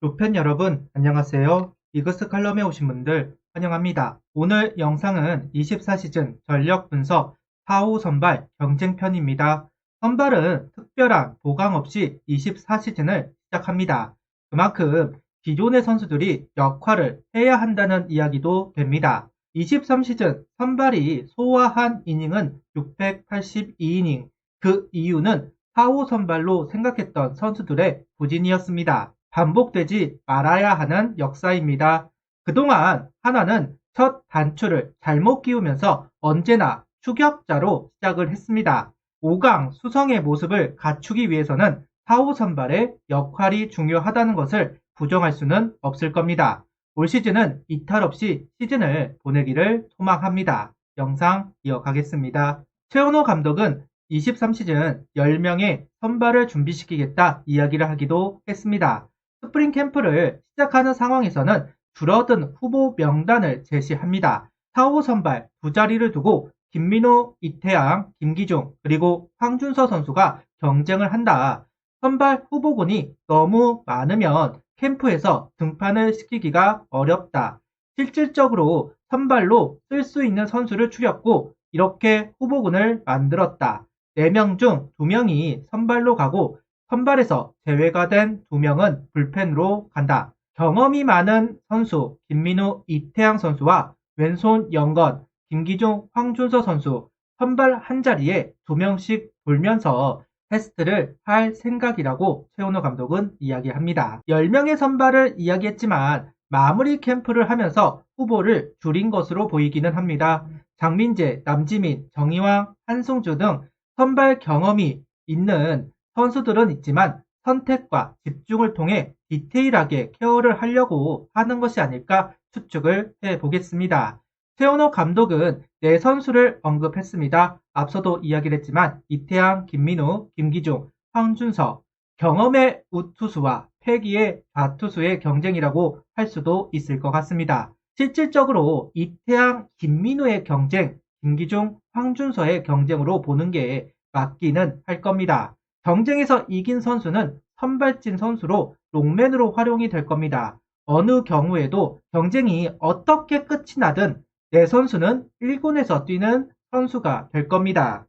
루펜 여러분, 안녕하세요. 이그스 칼럼에 오신 분들 환영합니다. 오늘 영상은 24시즌 전력 분석 4호 선발 경쟁편입니다. 선발은 특별한 보강 없이 24시즌을 시작합니다. 그만큼 기존의 선수들이 역할을 해야 한다는 이야기도 됩니다. 23시즌 선발이 소화한 이닝은 682이닝. 그 이유는 4호 선발로 생각했던 선수들의 부진이었습니다. 반복되지 말아야 하는 역사입니다. 그동안 하나는 첫 단추를 잘못 끼우면서 언제나 추격자로 시작을 했습니다. 5강 수성의 모습을 갖추기 위해서는 4호 선발의 역할이 중요하다는 것을 부정할 수는 없을 겁니다. 올 시즌은 이탈 없이 시즌을 보내기를 소망합니다. 영상 이어가겠습니다. 최은호 감독은 23시즌 10명의 선발을 준비시키겠다 이야기를 하기도 했습니다. 스프링 캠프를 시작하는 상황에서는 줄어든 후보 명단을 제시합니다. 4호 선발 두 자리를 두고 김민호, 이태양, 김기중 그리고 황준서 선수가 경쟁을 한다. 선발 후보군이 너무 많으면 캠프에서 등판을 시키기가 어렵다. 실질적으로 선발로 쓸 수 있는 선수를 추렸고 이렇게 후보군을 만들었다. 4명 중 2명이 선발로 가고 선발에서 제외가 된 2명은 불펜으로 간다. 경험이 많은 선수 김민우, 이태양 선수와 왼손 영건, 김기중, 황준서 선수 선발 한 자리에 2명씩 돌면서 테스트를 할 생각이라고 최은호 감독은 이야기합니다. 10명의 선발을 이야기했지만 마무리 캠프를 하면서 후보를 줄인 것으로 보이기는 합니다. 장민재, 남지민, 정희왕, 한승주 등 선발 경험이 있는 선수들은 있지만 선택과 집중을 통해 디테일하게 케어를 하려고 하는 것이 아닐까 추측을 해보겠습니다. 최은호 감독은 네 선수를 언급했습니다. 앞서도 이야기를 했지만 이태양, 김민우, 김기중, 황준서 경험의 우투수와 패기의 좌투수의 경쟁이라고 할 수도 있을 것 같습니다. 실질적으로 이태양, 김민우의 경쟁, 김기중, 황준서의 경쟁으로 보는 게 맞기는 할 겁니다. 경쟁에서 이긴 선수는 선발진 선수로 롱맨으로 활용이 될 겁니다. 어느 경우에도 경쟁이 어떻게 끝이 나든 내 선수는 1군에서 뛰는 선수가 될 겁니다.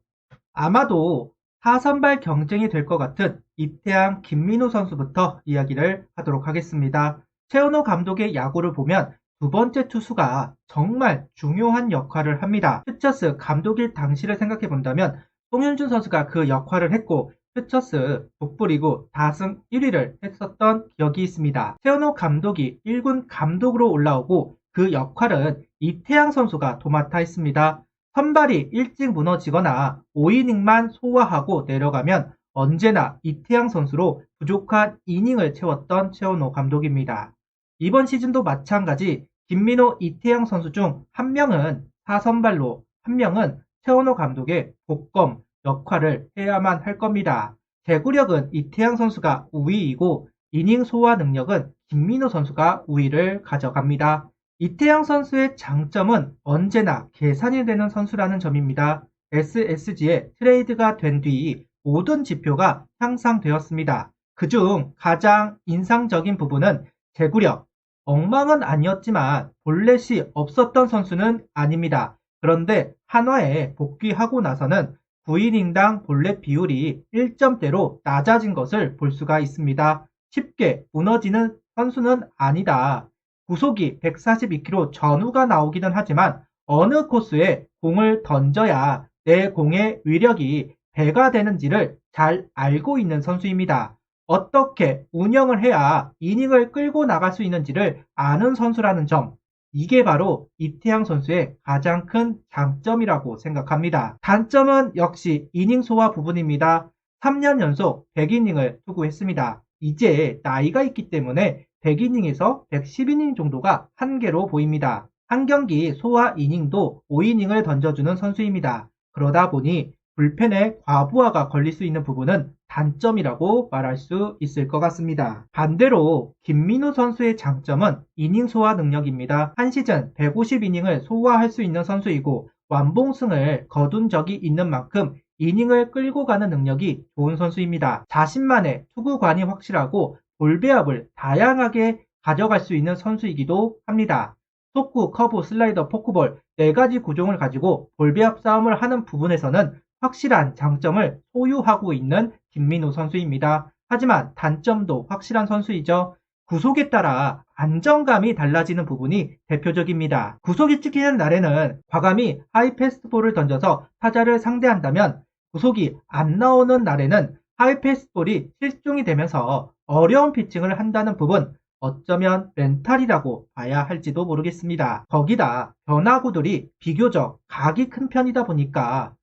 아마도 하선발 경쟁이 될 것 같은 이태양, 김민우 선수부터 이야기를 하도록 하겠습니다. 최은호 감독의 야구를 보면 두 번째 투수가 정말 중요한 역할을 합니다. 퓨처스 감독일 당시를 생각해 본다면 송윤준 선수가 그 역할을 했고 퓨처스 북부리그 다승 1위를 했었던 기억이 있습니다. 최은호 감독이 1군 감독으로 올라오고 그 역할은 이태양 선수가 도맡아 했습니다. 선발이 일찍 무너지거나 5이닝만 소화하고 내려가면 언제나 이태양 선수로 부족한 이닝을 채웠던 최은호 감독입니다. 이번 시즌도 마찬가지 김민호, 이태양 선수 중 한 명은 4선발로 한 명은 최은호 감독의 복검 역할을 해야만 할 겁니다. 제구력은 이태양 선수가 우위이고 이닝 소화 능력은 김민호 선수가 우위를 가져갑니다. 이태양 선수의 장점은 언제나 계산이 되는 선수라는 점입니다. SSG에 트레이드가 된 뒤 모든 지표가 향상되었습니다. 그중 가장 인상적인 부분은 제구력. 엉망은 아니었지만 볼넷이 없었던 선수는 아닙니다. 그런데 한화에 복귀하고 나서는 9이닝당 볼넷 비율이 1점대로 낮아진 것을 볼 수가 있습니다. 쉽게 무너지는 선수는 아니다. 구속이 142km 전후가 나오기는 하지만 어느 코스에 공을 던져야 내 공의 위력이 배가 되는지를 잘 알고 있는 선수입니다. 어떻게 운영을 해야 이닝을 끌고 나갈 수 있는지를 아는 선수라는 점, 이게 바로 이태양 선수의 가장 큰 장점이라고 생각합니다. 단점은 역시 이닝 소화 부분입니다. 3년 연속 100이닝을 투구했습니다. 이제 나이가 있기 때문에 100이닝에서 110이닝 정도가 한계로 보입니다. 한 경기 소화 이닝도 5이닝을 던져주는 선수입니다. 그러다 보니 불펜에 과부하가 걸릴 수 있는 부분은 단점이라고 말할 수 있을 것 같습니다. 반대로 김민우 선수의 장점은 이닝 소화 능력입니다. 한 시즌 150이닝을 소화할 수 있는 선수이고 완봉승을 거둔 적이 있는 만큼 이닝을 끌고 가는 능력이 좋은 선수입니다. 자신만의 투구관이 확실하고 볼 배합을 다양하게 가져갈 수 있는 선수이기도 합니다. 속구, 커브, 슬라이더, 포크볼 4가지 구종을 가지고 볼 배합 싸움을 하는 부분에서는 확실한 장점을 소유하고 있는 김민우 선수입니다. 하지만 단점도 확실한 선수이죠. 구속에 따라 안정감이 달라지는 부분이 대표적입니다. 구속이 찍히는 날에는 과감히 하이 패스트볼을 던져서 타자를 상대한다면 구속이 안 나오는 날에는 하이 패스트볼이 실종이 되면서 어려운 피칭을 한다는 부분, 어쩌면 멘탈이라고 봐야 할지도 모르겠습니다. 거기다 변화구들이 비교적 각이 큰 편이다 보니까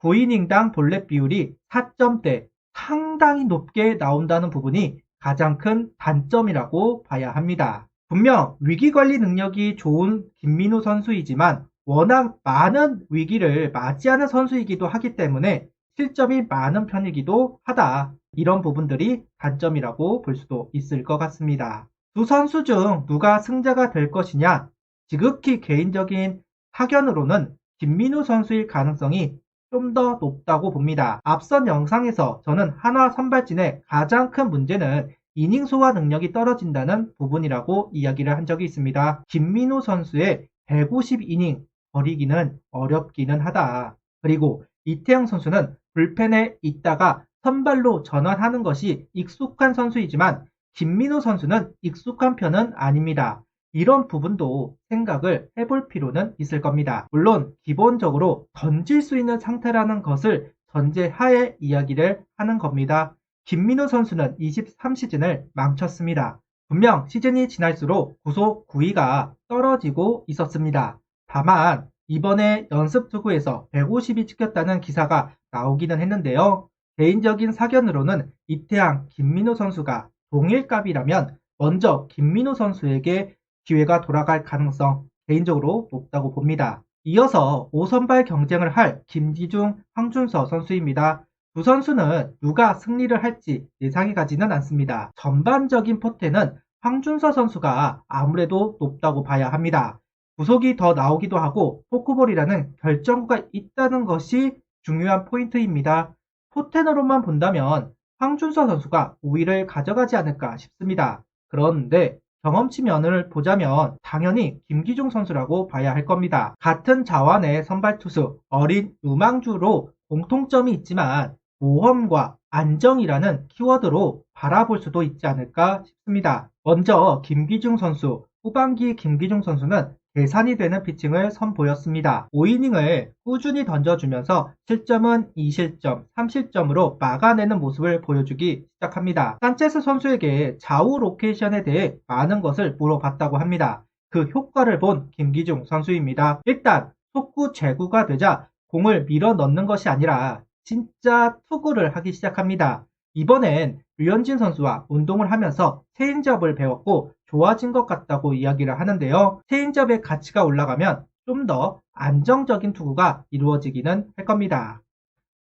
9이닝당 볼넷 비율이 4점대 상당히 높게 나온다는 부분이 가장 큰 단점이라고 봐야 합니다. 분명 위기관리 능력이 좋은 김민우 선수이지만 워낙 많은 위기를 맞이하는 선수이기도 하기 때문에 실점이 많은 편이기도 하다. 이런 부분들이 단점이라고 볼 수도 있을 것 같습니다. 두 선수 중 누가 승자가 될 것이냐? 지극히 개인적인 사견으로는 김민우 선수일 가능성이 좀 더 높다고 봅니다. 앞선 영상에서 저는 한화 선발진의 가장 큰 문제는 이닝 소화 능력이 떨어진다는 부분이라고 이야기를 한 적이 있습니다. 김민우 선수의 150이닝 버리기는 어렵기는 하다. 그리고 이태영 선수는 불펜에 있다가 선발로 전환하는 것이 익숙한 선수이지만 김민우 선수는 익숙한 편은 아닙니다. 이런 부분도 생각을 해볼 필요는 있을 겁니다. 물론 기본적으로 던질 수 있는 상태라는 것을 전제하에 이야기를 하는 겁니다. 김민우 선수는 23시즌을 망쳤습니다. 분명 시즌이 지날수록 구속 구위가 떨어지고 있었습니다. 다만 이번에 연습투구에서 150이 찍혔다는 기사가 나오기는 했는데요. 개인적인 사견으로는 이태양, 김민우 선수가 동일값이라면 먼저 김민우 선수에게 기회가 돌아갈 가능성 개인적으로 높다고 봅니다. 이어서 5선발 경쟁을 할 김기중, 황준서 선수입니다. 두 선수는 누가 승리를 할지 예상이 가지는 않습니다. 전반적인 포텐은 황준서 선수가 아무래도 높다고 봐야 합니다. 구속이 더 나오기도 하고 포크볼이라는 결정구가 있다는 것이 중요한 포인트입니다. 포텐으로만 본다면 황준서 선수가 우위를 가져가지 않을까 싶습니다. 그런데 경험치 면을 보자면 당연히 김기중 선수라고 봐야 할 겁니다. 같은 자완의 선발 투수, 어린 유망주로 공통점이 있지만 모험과 안정이라는 키워드로 바라볼 수도 있지 않을까 싶습니다. 먼저 김기중 선수, 후반기 김기중 선수는 계산이 되는 피칭을 선보였습니다. 5이닝을 꾸준히 던져주면서 실점은 2실점, 3실점으로 막아내는 모습을 보여주기 시작합니다. 산체스 선수에게 좌우 로케이션에 대해 많은 것을 물어봤다고 합니다. 그 효과를 본 김기중 선수입니다. 일단 속구 제구가 되자 공을 밀어 넣는 것이 아니라 진짜 투구를 하기 시작합니다. 이번엔 류현진 선수와 운동을 하면서 체인지업을 배웠고 좋아진 것 같다고 이야기를 하는데요. 체인지업의 가치가 올라가면 좀 더 안정적인 투구가 이루어지기는 할 겁니다.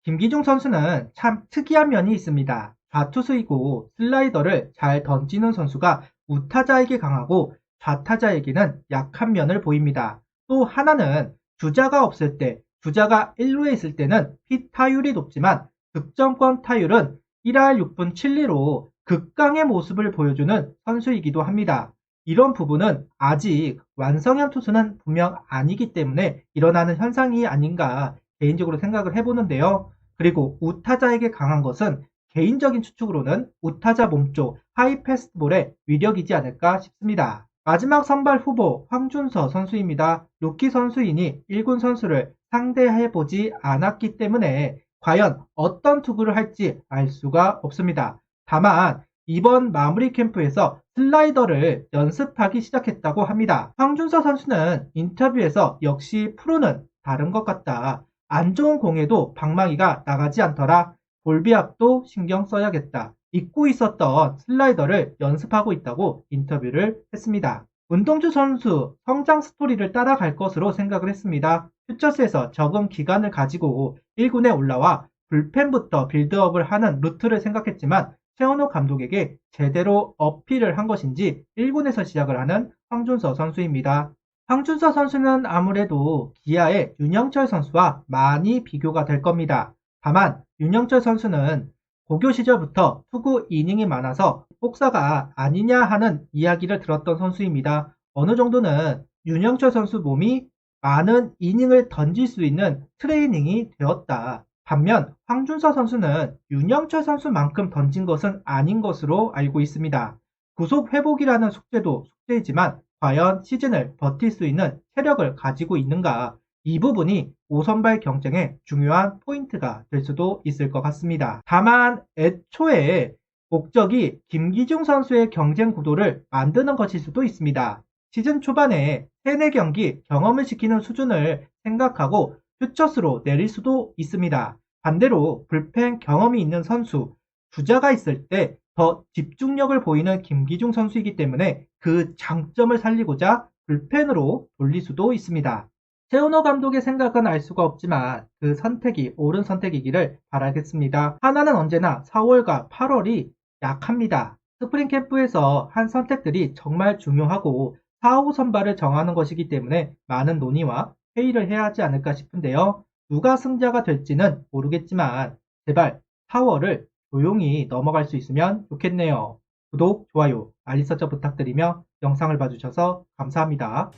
김기중 선수는 참 특이한 면이 있습니다. 좌투수이고 슬라이더를 잘 던지는 선수가 우타자에게 강하고 좌타자에게는 약한 면을 보입니다. 또 하나는 주자가 없을 때, 주자가 1루에 있을 때는 피 타율이 높지만 득점권 타율은 1할 6분 7리로 극강의 모습을 보여주는 선수이기도 합니다. 이런 부분은 아직 완성형 투수는 분명 아니기 때문에 일어나는 현상이 아닌가 개인적으로 생각을 해보는데요. 그리고 우타자에게 강한 것은 개인적인 추측으로는 우타자 몸쪽 하이 패스트볼의 위력이지 않을까 싶습니다. 마지막 선발 후보 황준서 선수입니다. 루키 선수이니 1군 선수를 상대해보지 않았기 때문에 과연 어떤 투구를 할지 알 수가 없습니다. 다만 이번 마무리 캠프에서 슬라이더를 연습하기 시작했다고 합니다. 황준서 선수는 인터뷰에서 역시 프로는 다른 것 같다. 안 좋은 공에도 방망이가 나가지 않더라. 볼비압도 신경 써야겠다. 잊고 있었던 슬라이더를 연습하고 있다고 인터뷰를 했습니다. 문동주 선수 성장 스토리를 따라갈 것으로 생각을 했습니다. 퓨처스에서 적응 기간을 가지고 1군에 올라와 불펜부터 빌드업을 하는 루트를 생각했지만 최원호 감독에게 제대로 어필을 한 것인지 1군에서 시작을 하는 황준서 선수입니다. 황준서 선수는 아무래도 기아의 윤영철 선수와 많이 비교가 될 겁니다. 다만 윤영철 선수는 고교 시절부터 투구 이닝이 많아서 혹사가 아니냐 하는 이야기를 들었던 선수입니다. 어느 정도는 윤영철 선수 몸이 많은 이닝을 던질 수 있는 트레이닝이 되었다. 반면 황준서 선수는 윤영철 선수만큼 던진 것은 아닌 것으로 알고 있습니다. 구속 회복이라는 숙제도 숙제이지만 과연 시즌을 버틸 수 있는 체력을 가지고 있는가? 이 부분이 5선발 경쟁의 중요한 포인트가 될 수도 있을 것 같습니다. 다만 애초에 목적이 김기중 선수의 경쟁 구도를 만드는 것일 수도 있습니다. 시즌 초반에 3, 4경기 경험을 시키는 수준을 생각하고 퓨처스로 내릴 수도 있습니다. 반대로 불펜 경험이 있는 선수, 주자가 있을 때 더 집중력을 보이는 김기중 선수이기 때문에 그 장점을 살리고자 불펜으로 돌릴 수도 있습니다. 최은호 감독의 생각은 알 수가 없지만 그 선택이 옳은 선택이기를 바라겠습니다. 하나는 언제나 4월과 8월이 약합니다. 스프링 캠프에서 한 선택들이 정말 중요하고 4, 5 선발을 정하는 것이기 때문에 많은 논의와 회의를 해야 하지 않을까 싶은데요. 누가 승자가 될지는 모르겠지만 제발 4월을 조용히 넘어갈 수 있으면 좋겠네요. 구독, 좋아요, 알림 설정 부탁드리며 영상을 봐주셔서 감사합니다.